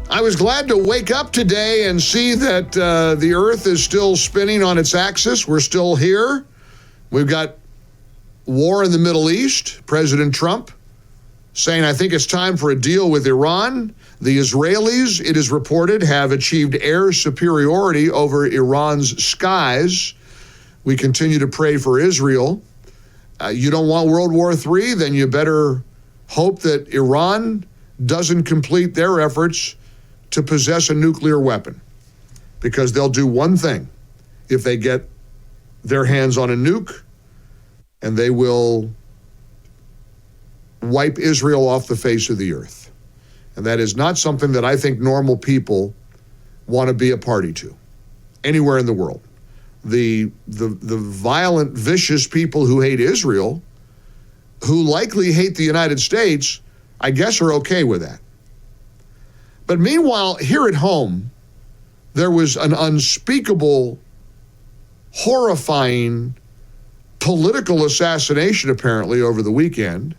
I was glad to wake up today and see that the Earth is still spinning on its axis. We're still here. We've got war in the Middle East. President Trump saying, I think it's time for a deal with Iran. The Israelis, it is reported, have achieved air superiority over Iran's skies. We continue to pray for Israel. You don't want World War III? Then you better hope that Iran doesn't complete their efforts to possess a nuclear weapon, because they'll do one thing if they get their hands on a nuke, and they will wipe Israel off the face of the earth. And that is not something that I think normal people want to be a party to anywhere in the world. The violent, vicious people who hate Israel, who likely hate the United States, I guess are okay with that. But meanwhile, here at home, there was an unspeakable, horrifying political assassination apparently over the weekend.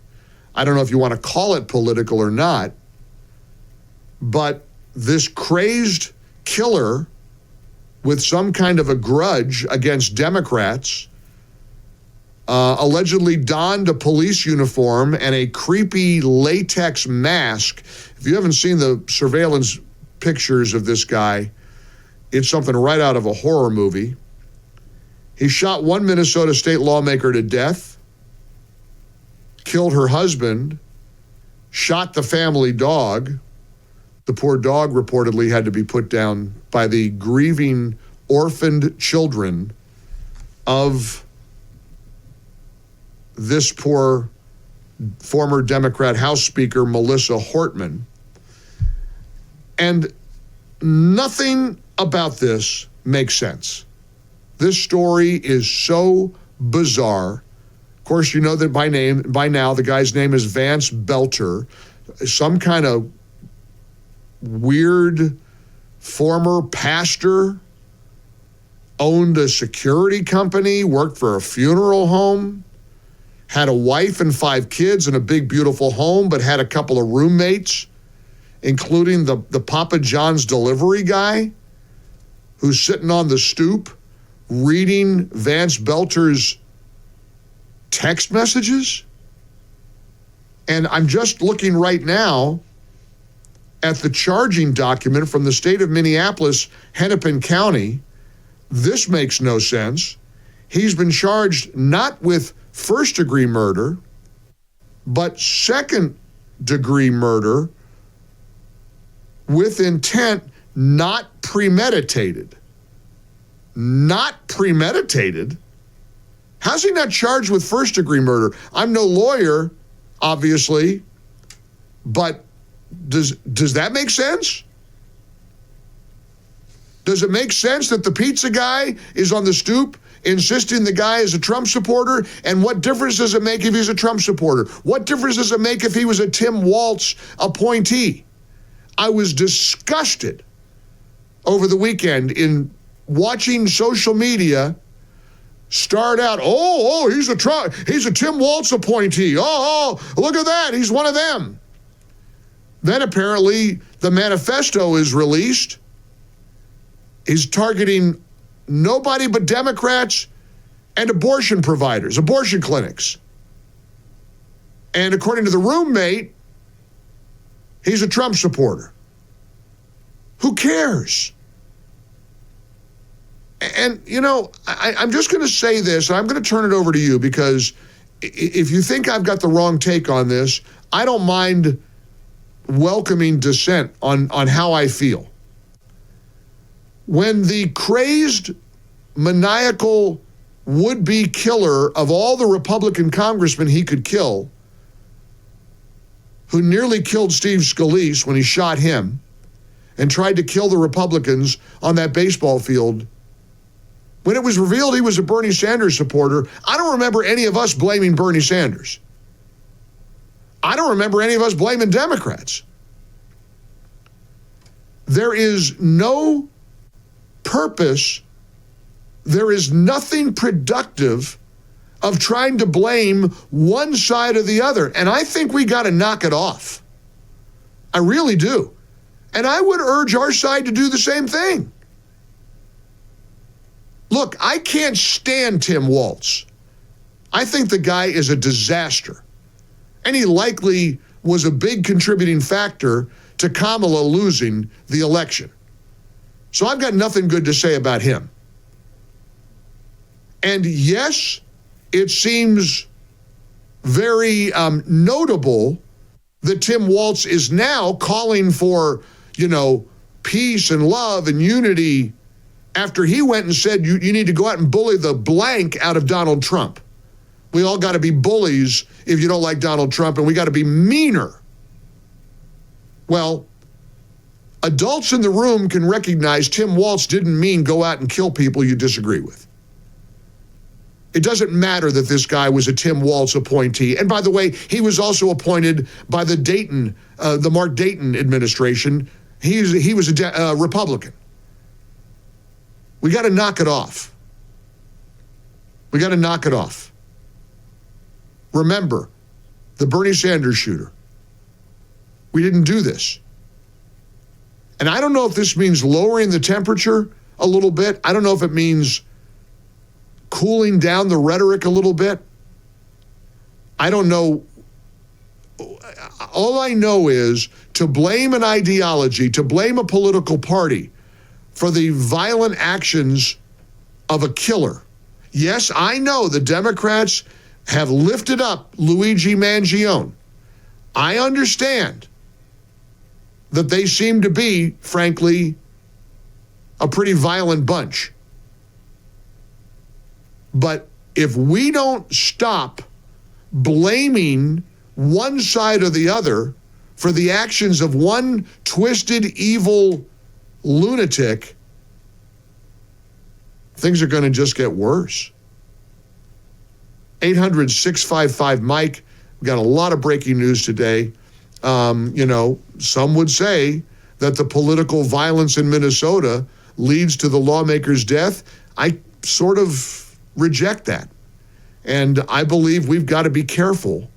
I don't know if you want to call it political or not, but this crazed killer with some kind of a grudge against Democrats allegedly donned a police uniform and a creepy latex mask. If you haven't seen the surveillance pictures of this guy, it's something right out of a horror movie. He shot one Minnesota state lawmaker to death, killed her husband, shot the family dog. The poor dog reportedly had to be put down by the grieving orphaned children of this poor former Democrat House Speaker, Melissa Hortman. And nothing about this makes sense. This story is so bizarre. Of course, you know that by now, the guy's name is Vance Boelter, some kind of weird former pastor, owned a security company, worked for a funeral home, had a wife and 5 kids and a big, beautiful home, but had a couple of roommates, including the Papa John's delivery guy who's sitting on the stoop reading Vance Boelter's text messages. And I'm just looking right now at the charging document from the state of Minneapolis, Hennepin County. This makes no sense. He's been charged not with first-degree murder, but second-degree murder with intent not premeditated. Not premeditated? How's he not charged with first-degree murder? I'm no lawyer, obviously, but does that make sense? Does it make sense that the pizza guy is on the stoop insisting the guy is a Trump supporter? And what difference does it make if he's a Trump supporter? What difference does it make if he was a Tim Walz appointee? I was disgusted over the weekend in watching social media start out, he's a Tim Walz appointee. Oh, look at that, he's one of them. Then apparently the manifesto is released. He's targeting nobody but Democrats and abortion providers, abortion clinics. And according to the roommate, he's a Trump supporter. Who cares? And, you know, I'm just going to say this, and I'm going to turn it over to you, because if you think I've got the wrong take on this, I don't mind welcoming dissent on how I feel. When the crazed, maniacal, would-be killer of all the Republican congressmen he could kill, who nearly killed Steve Scalise when he shot him and tried to kill the Republicans on that baseball field, when it was revealed he was a Bernie Sanders supporter, I don't remember any of us blaming Bernie Sanders. I don't remember any of us blaming Democrats. There is no purpose, there is nothing productive of trying to blame one side or the other. And I think we got to knock it off. I really do. And I would urge our side to do the same thing. Look, I can't stand Tim Walz. I think the guy is a disaster. And he likely was a big contributing factor to Kamala losing the election. So I've got nothing good to say about him. And yes, it seems very notable that Tim Walz is now calling for, peace and love and unity after he went and said you need to go out and bully the blank out of Donald Trump. We all got to be bullies if you don't like Donald Trump, and we got to be meaner. Well, adults in the room can recognize Tim Walz didn't mean go out and kill people you disagree with. It doesn't matter that this guy was a Tim Walz appointee. And by the way, he was also appointed by the Mark Dayton administration. He was a Republican. We got to knock it off. We got to knock it off. Remember, the Bernie Sanders shooter. We didn't do this. And I don't know if this means lowering the temperature a little bit. I don't know if it means cooling down the rhetoric a little bit. I don't know. All I know is to blame an ideology, to blame a political party for the violent actions of a killer. Yes, I know the Democrats have lifted up Luigi Mangione. I understand that they seem to be, frankly, a pretty violent bunch. But if we don't stop blaming one side or the other for the actions of one twisted, evil lunatic, things are going to just get worse. 800-655-MIKE. We've got a lot of breaking news today. Some would say that the political violence in Minnesota leads to the lawmaker's death. I sort of reject that. And I believe we've got to be careful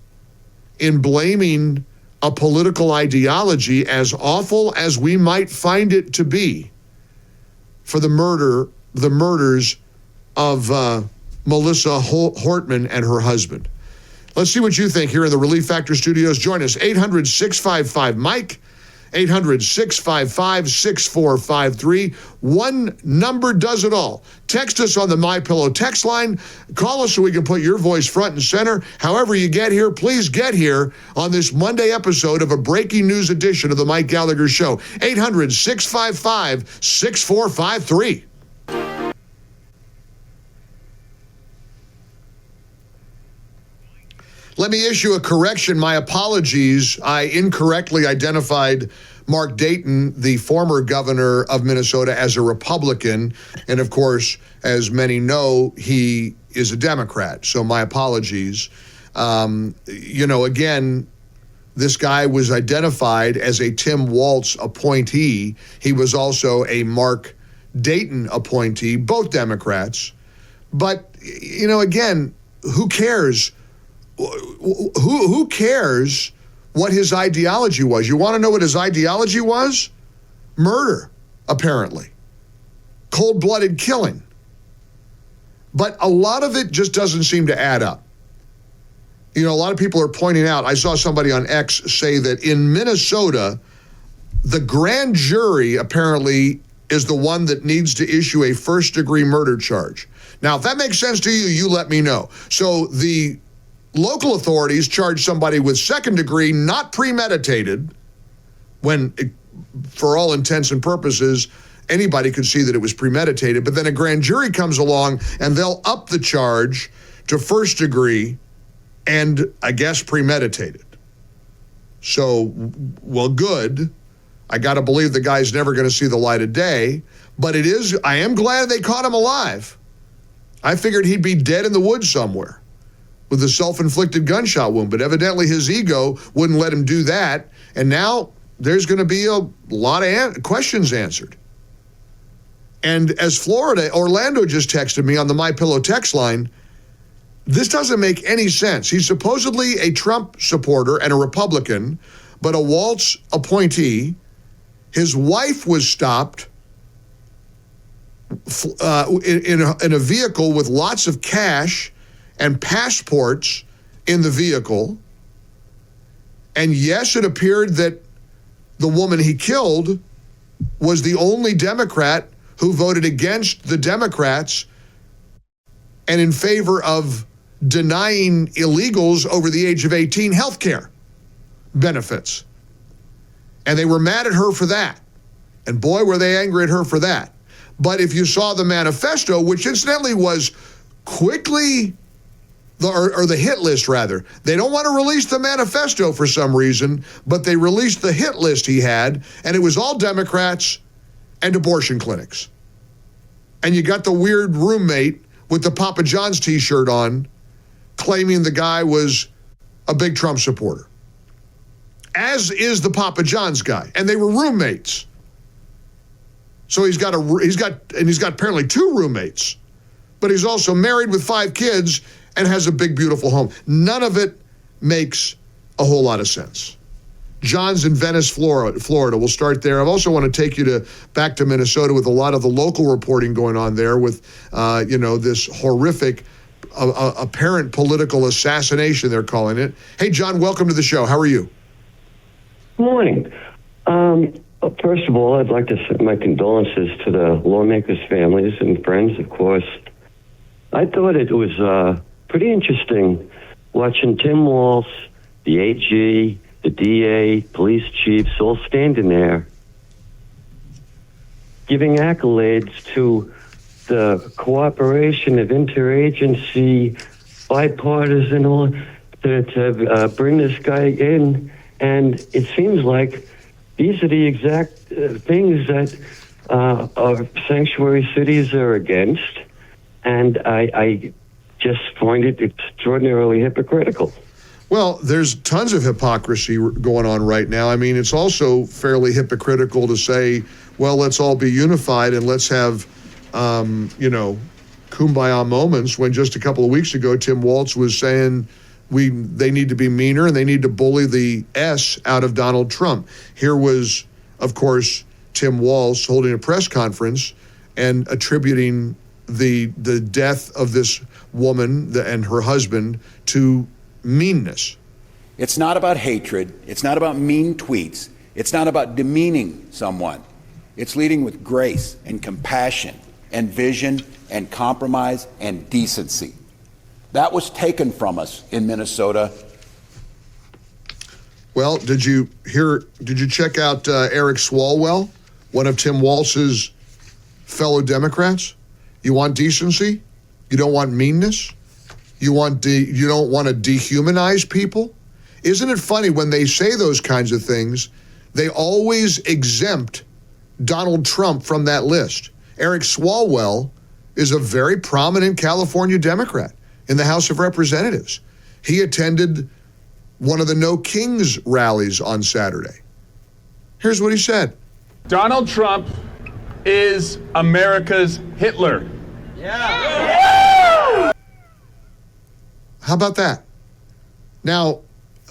in blaming a political ideology, as awful as we might find it to be, for the murders of Melissa Hortman and her husband. Let's see what you think here in the Relief Factor studios. Join us, 800-655-MIKE, 800-655-6453. One number does it all. Text us on the MyPillow text line. Call us so we can put your voice front and center. However you get here, please get here on this Monday episode of a breaking news edition of the Mike Gallagher Show. 800-655-6453. Let me issue a correction. My apologies. I incorrectly identified Mark Dayton, the former governor of Minnesota, as a Republican. And of course, as many know, he is a Democrat. So my apologies. Again, this guy was identified as a Tim Walz appointee. He was also a Mark Dayton appointee, both Democrats. But, again, who cares? Who cares what his ideology was? You want to know what his ideology was? Murder, apparently. Cold-blooded killing. But a lot of it just doesn't seem to add up. A lot of people are pointing out, I saw somebody on X say that in Minnesota, the grand jury apparently is the one that needs to issue a first-degree murder charge. Now, if that makes sense to you, you let me know. So the local authorities charge somebody with second degree, not premeditated, when, for all intents and purposes, anybody could see that it was premeditated. But then a grand jury comes along and they'll up the charge to first degree and, I guess, premeditated. So, well, good. I got to believe the guy's never going to see the light of day. But I am glad they caught him alive. I figured he'd be dead in the woods somewhere with a self-inflicted gunshot wound, but evidently his ego wouldn't let him do that. And now there's going to be a lot of questions answered. And as Orlando just texted me on the MyPillow text line, this doesn't make any sense. He's supposedly a Trump supporter and a Republican, but a Walz appointee. His wife was stopped in a vehicle with lots of cash and passports in the vehicle. And yes, it appeared that the woman he killed was the only Democrat who voted against the Democrats and in favor of denying illegals over the age of 18 health care benefits. And they were mad at her for that. And boy, were they angry at her for that. But if you saw the manifesto, which incidentally was quickly, or the hit list rather, they don't want to release the manifesto for some reason, but they released the hit list he had, and it was all Democrats and abortion clinics. And you got the weird roommate with the Papa John's t-shirt on, claiming the guy was a big Trump supporter, as is the Papa John's guy, and they were roommates. So he's got apparently 2 roommates, but he's also married with 5 kids and has a big, beautiful home. None of it makes a whole lot of sense. John's in Venice, Florida. We'll start there. I also want to take you back to Minnesota with a lot of the local reporting going on there with, this horrific apparent political assassination, they're calling it. Hey, John, welcome to the show. How are you? Good morning. First of all, I'd like to send my condolences to the lawmakers' families and friends, of course. I thought it was pretty interesting watching Tim Walz, the AG, the DA, police chiefs all standing there giving accolades to the cooperation of interagency, bipartisan, all to bring this guy in. And it seems like these are the exact things that our sanctuary cities are against. And I just find it extraordinarily hypocritical. Well, there's tons of hypocrisy going on right now. I mean, it's also fairly hypocritical to say, well, let's all be unified and let's have, kumbaya moments, when just a couple of weeks ago, Tim Walz was saying they need to be meaner and they need to bully the S out of Donald Trump. Here was, of course, Tim Walz holding a press conference and attributing the death of this woman and her husband to meanness. It's not about hatred. It's not about mean tweets. It's not about demeaning someone. It's leading with grace and compassion and vision and compromise and decency. That was taken from us in Minnesota. Well, did you check out Eric Swalwell, one of Tim Walz's fellow Democrats? You want decency? You don't want meanness? You don't want to dehumanize people? Isn't it funny when they say those kinds of things, they always exempt Donald Trump from that list? Eric Swalwell is a very prominent California Democrat in the House of Representatives. He attended one of the No Kings rallies on Saturday. Here's what he said. Donald Trump is America's Hitler. Yeah. How about that? Now,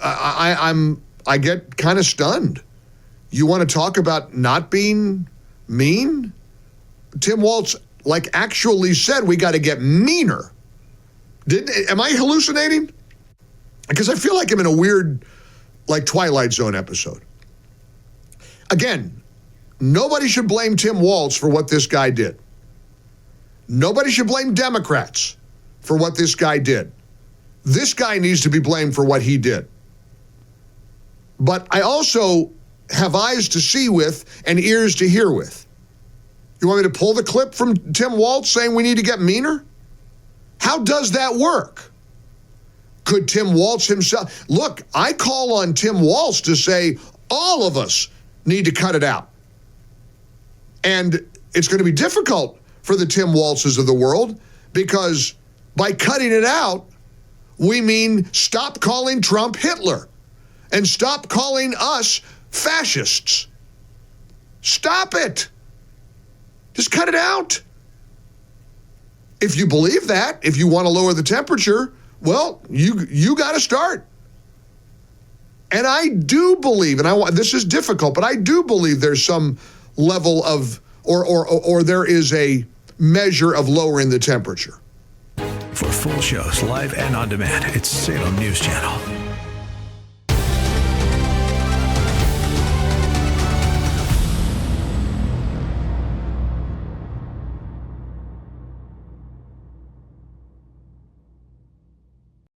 I get kind of stunned. You want to talk about not being mean? Tim Walz actually said we got to get meaner. Am I hallucinating? Because I feel like I'm in a weird, Twilight Zone episode. Again, nobody should blame Tim Walz for what this guy did. Nobody should blame Democrats for what this guy did. This guy needs to be blamed for what he did. But I also have eyes to see with and ears to hear with. You want me to pull the clip from Tim Walz saying we need to get meaner? How does that work? Could Tim Walz himself... Look, I call on Tim Walz to say all of us need to cut it out. And it's going to be difficult for the Tim Walzes of the world, because by cutting it out, we mean stop calling Trump Hitler and stop calling us fascists. Stop it. Just cut it out. If you believe that, if you want to lower the temperature, well, you got to start. And I do believe, this is difficult, but I do believe there's some level of, or there is a measure of lowering the temperature. For full shows, live and on demand, it's Salem News Channel.